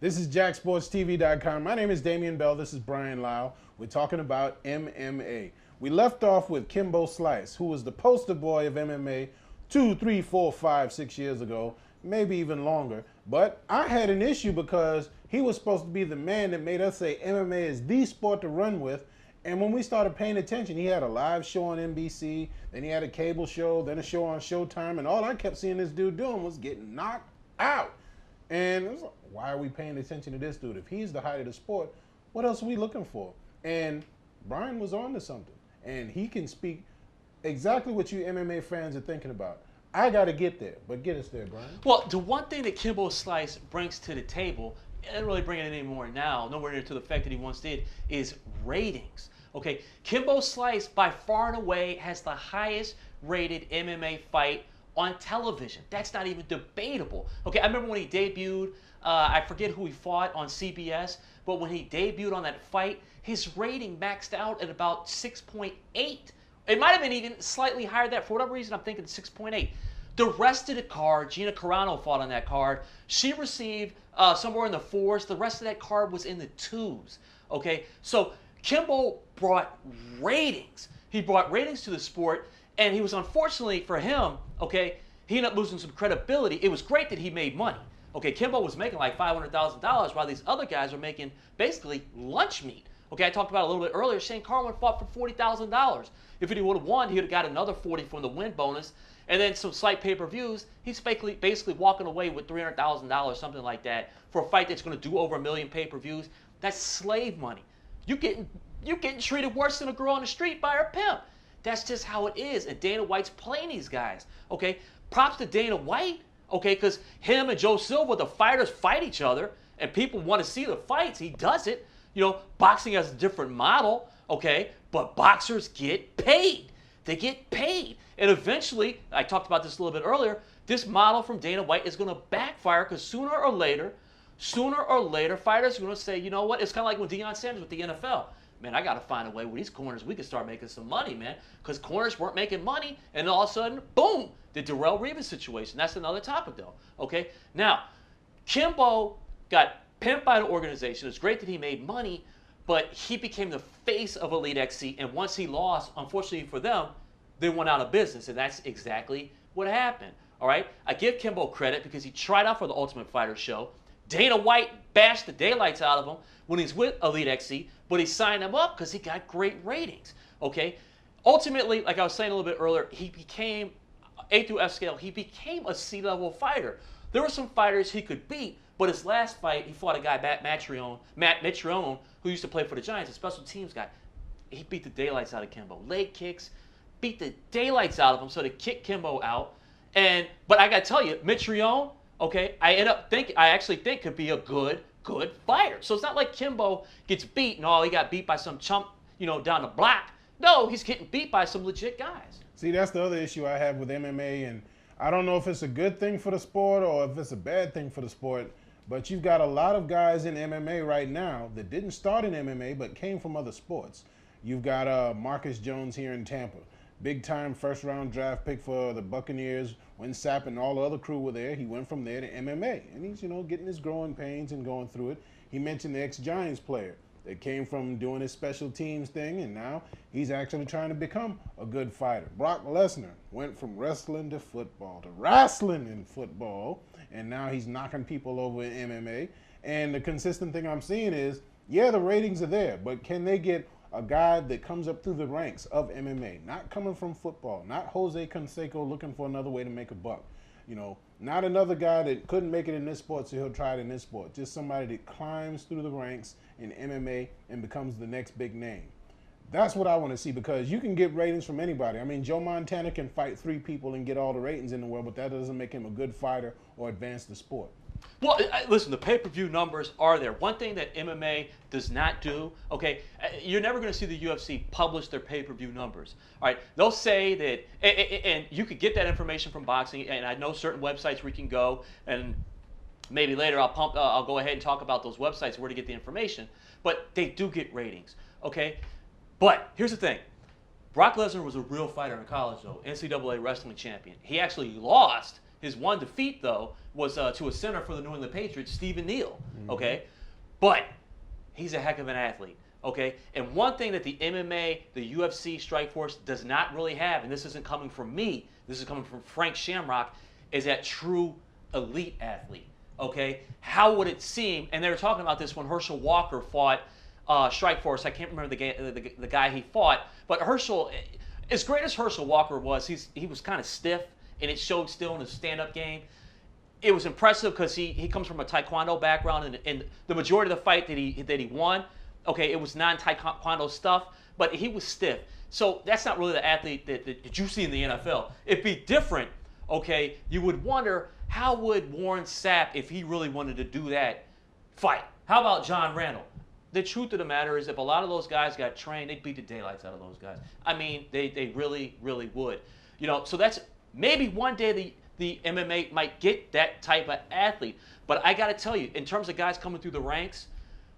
This is JacksportsTV.com. My name is Damian Bell. This is Brian Lau. We're talking about MMA. We left off with Kimbo Slice, who was the poster boy of MMA 2, 3, 4, 5, 6 years ago, maybe even longer. But I had an issue because he was supposed to be the man that made us say MMA is the sport to run with. And when we started paying attention, he had a live show on NBC, then he had a cable show, then a show on Showtime, and all I kept seeing this dude doing was getting knocked out. And it was like, why are we paying attention to this dude? If he's the height of the sport, what else are we looking for? And Brian was on to something. And he can speak exactly what you MMA fans are thinking about. I got to get there, but get us there, Brian. Well, the one thing that Kimbo Slice brings to the table, and really bringing it anymore now, nowhere near to the effect that he once did, is ratings. Okay, Kimbo Slice by far and away has the highest rated MMA fight on television. That's not even debatable. Okay, I remember when he debuted, I forget who he fought on CBS, but when he debuted on that fight, his rating maxed out at about 6.8. It might have been even slightly higher than that. For whatever reason, I'm thinking 6.8. The rest of the card, Gina Carano fought on that card. She received somewhere in the 4s. The rest of that card was in the 2s. Okay, so Kimbo brought ratings. He brought ratings to the sport, and he was, unfortunately for him, okay, he ended up losing some credibility. It was great that he made money. Okay, Kimbo was making like $500,000 while these other guys were making basically lunch meat. Okay, I talked about it a little bit earlier. Shane Carwin fought for $40,000. If he would have won, he would have got another 40 from the win bonus, and then some slight pay-per-views. He's basically walking away with $300,000, something like that, for a fight that's going to do over 1 million pay-per-views. That's slave money. You're getting treated worse than a girl on the street by her pimp. That's just how it is. And Dana White's playing these guys. Okay, props to Dana White. Okay, because him and Joe Silva, the fighters, fight each other, and people want to see the fights. He does it. You know, boxing has a different model. Okay, but boxers get paid. They get paid. And eventually, I talked about this a little bit earlier, this model from Dana White is going to backfire because sooner or later, fighters are going to say, you know what? It's kind of like when Deion Sanders with the NFL. Man, I got to find a way where these corners, we can start making some money, man. Because corners weren't making money, and all of a sudden, boom, the Darrell Reeves situation. That's another topic, though. Okay? Now, Kimbo got pimped by the organization. It's great that he made money, but he became the face of Elite XC, and once he lost, unfortunately for them, they went out of business, and that's exactly what happened. All right? I give Kimbo credit because he tried out for the Ultimate Fighter show. Dana White bashed the daylights out of him when he's with Elite XC, but he signed him up because he got great ratings. Okay? Ultimately, like I was saying a little bit earlier, he became A through F scale. He became a C-level fighter. There were some fighters he could beat, but his last fight, he fought a guy, Matt Mitrione, who used to play for the Giants, a special teams guy. He beat the daylights out of Kimbo. Leg kicks, beat the daylights out of him, so they kicked Kimbo out. But I got to tell you, Mitrione, okay, I actually think could be a good fighter. So it's not like Kimbo gets beat and he got beat by some chump, down the block. No, he's getting beat by some legit guys. See, that's the other issue I have with MMA, and I don't know if it's a good thing for the sport or if it's a bad thing for the sport, but you've got a lot of guys in MMA right now that didn't start in MMA but came from other sports. You've got Marcus Jones here in Tampa. Big-time first-round draft pick for the Buccaneers. When Sapp and all the other crew were there, he went from there to MMA. And he's, getting his growing pains and going through it. He mentioned the ex-Giants player that came from doing his special teams thing, and now he's actually trying to become a good fighter. Brock Lesnar went from wrestling to football to wrestling in football, and now he's knocking people over in MMA. And the consistent thing I'm seeing is, yeah, the ratings are there, but can they get a guy that comes up through the ranks of MMA, not coming from football, not Jose Canseco looking for another way to make a buck, not another guy that couldn't make it in this sport, so he'll try it in this sport. Just somebody that climbs through the ranks in MMA and becomes the next big name. That's what I want to see, because you can get ratings from anybody. I mean, Joe Montana can fight 3 people and get all the ratings in the world, but that doesn't make him a good fighter or advance the sport. Well, listen, the pay-per-view numbers are there. One thing that MMA does not do, okay, you're never going to see the UFC publish their pay-per-view numbers. All right, they'll say that, and you could get that information from boxing, and I know certain websites where you can go, and maybe later I'll go ahead and talk about those websites where to get the information, but they do get ratings, okay? But here's the thing. Brock Lesnar was a real fighter in college, though, NCAA wrestling champion. He actually lost His one defeat, though, was to a center for the New England Patriots, Stephen Neal. Okay, but he's a heck of an athlete. Okay, and one thing that the MMA, the UFC Strikeforce does not really have, and this isn't coming from me, this is coming from Frank Shamrock, is that true elite athlete. Okay, how would it seem? And they were talking about this when Herschel Walker fought Strikeforce. I can't remember the guy he fought, but Herschel, as great as Herschel Walker was, he was kind of stiff, and it showed still in his stand-up game. It was impressive because he comes from a Taekwondo background, and the majority of the fight that he won, okay, it was non-Taekwondo stuff, but he was stiff. So that's not really the athlete that you see in the NFL. It'd be different, okay? You would wonder, how would Warren Sapp, if he really wanted to do that, fight? How about John Randall? The truth of the matter is, if a lot of those guys got trained, they'd beat the daylights out of those guys. I mean, they really, really would. You know, so that's maybe one day the MMA might get that type of athlete. But I got to tell you, in terms of guys coming through the ranks,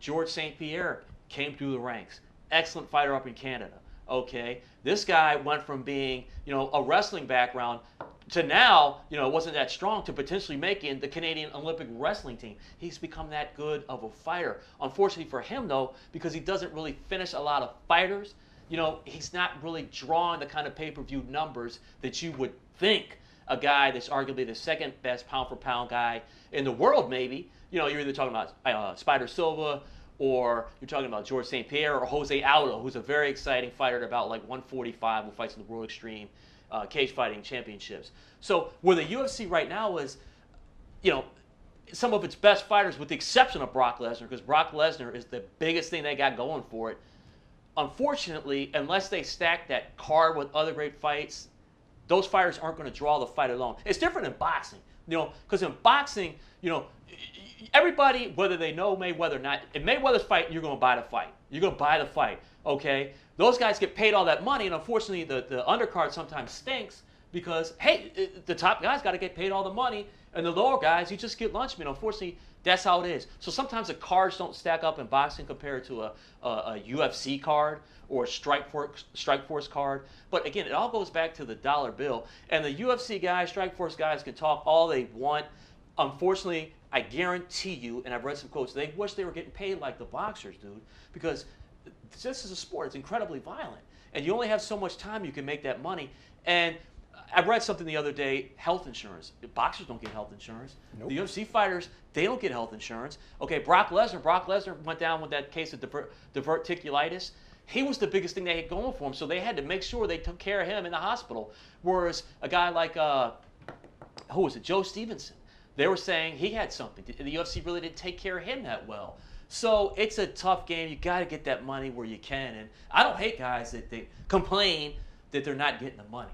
George St. Pierre came through the ranks. Excellent fighter up in Canada. Okay, this guy went from being, a wrestling background to now, wasn't that strong, to potentially making the Canadian Olympic wrestling team. He's become that good of a fighter. Unfortunately for him, though, because he doesn't really finish a lot of fighters, he's not really drawing the kind of pay-per-view numbers that you would think a guy that's arguably the second best pound-for-pound guy in the world, maybe. You're either talking about Spider Silva, or you're talking about George St. Pierre, or Jose Aldo, who's a very exciting fighter at about like 145, who fights in the World Extreme Cage Fighting Championships. So where the UFC right now is, some of its best fighters, with the exception of Brock Lesnar, because Brock Lesnar is the biggest thing they got going for it. Unfortunately, unless they stack that card with other great fights, those fighters aren't going to draw the fight alone. It's different in boxing, because in boxing, everybody, whether they know Mayweather or not, in Mayweather's fight, you're going to buy the fight. You're going to buy the fight, okay? Those guys get paid all that money, and unfortunately, the undercard sometimes stinks because, hey, the top guys got to get paid all the money, and the lower guys, you just get lunch meat. Unfortunately, that's how it is. So sometimes the cards don't stack up in boxing compared to a UFC card or a Strikeforce card. But again, it all goes back to the dollar bill. And the UFC guys, Strikeforce guys can talk all they want. Unfortunately, I guarantee you, and I've read some quotes, they wish they were getting paid like the boxers, dude, because this is a sport. It's incredibly violent. And you only have so much time you can make that money. And I read something the other day, health insurance. Boxers don't get health insurance. Nope. The UFC fighters, they don't get health insurance. Okay, Brock Lesnar went down with that case of diverticulitis. He was the biggest thing they had going for him, so they had to make sure they took care of him in the hospital. Whereas a guy like, who was it, Joe Stevenson, they were saying he had something. The UFC really didn't take care of him that well. So it's a tough game. You got to get that money where you can. And I don't hate guys that they complain that they're not getting the money.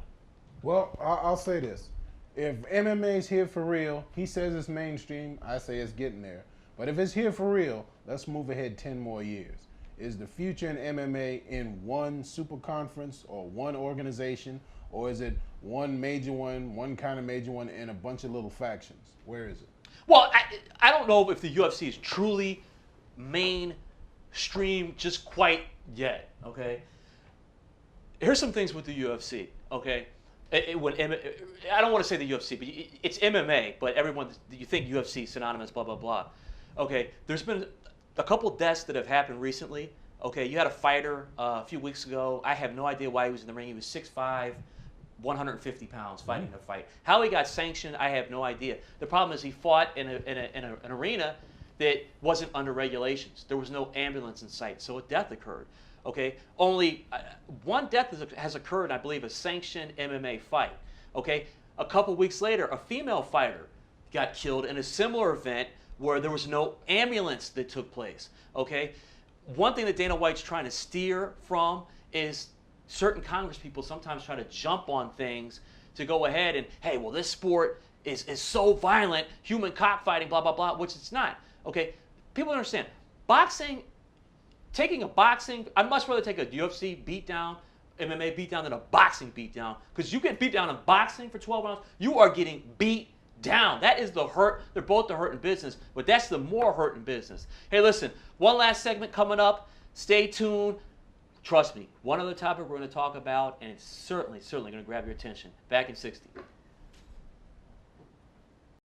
Well, I'll say this. If MMA's here for real, he says it's mainstream, I say it's getting there. But if it's here for real, let's move ahead 10 more years. Is the future in MMA in one super conference or one organization, or is it one major one kind of major one, and a bunch of little factions? Where is it? Well, I don't know if the UFC is truly mainstream just quite yet, okay? Here's some things with the UFC, okay? I don't want to say the UFC, but it's MMA, but everyone, you think UFC, synonymous, blah, blah, blah. Okay, there's been a couple deaths that have happened recently. Okay, you had a fighter a few weeks ago. I have no idea why he was in the ring. He was 6'5", 150 pounds fighting a fight. How he got sanctioned, I have no idea. The problem is he fought in an arena that wasn't under regulations. There was no ambulance in sight, so a death occurred. Okay, only one death has occurred, I believe, a sanctioned MMA fight. Okay, a couple weeks later, a female fighter got killed in a similar event where there was no ambulance that took place. Okay, one thing that Dana White's trying to steer from is certain Congress people sometimes try to jump on things to go ahead and, hey, well, this sport is so violent, human cockfighting, blah, blah, blah, which it's not. Okay, people understand. Boxing, I'd much rather take a UFC beatdown, MMA beatdown, than a boxing beatdown. Because you get beat down in boxing for 12 rounds, you are getting beat down. That is the hurt. They're both the hurt in business, but that's the more hurt in business. Hey, listen, one last segment coming up. Stay tuned. Trust me, one other topic we're going to talk about, and it's certainly going to grab your attention. Back in 60.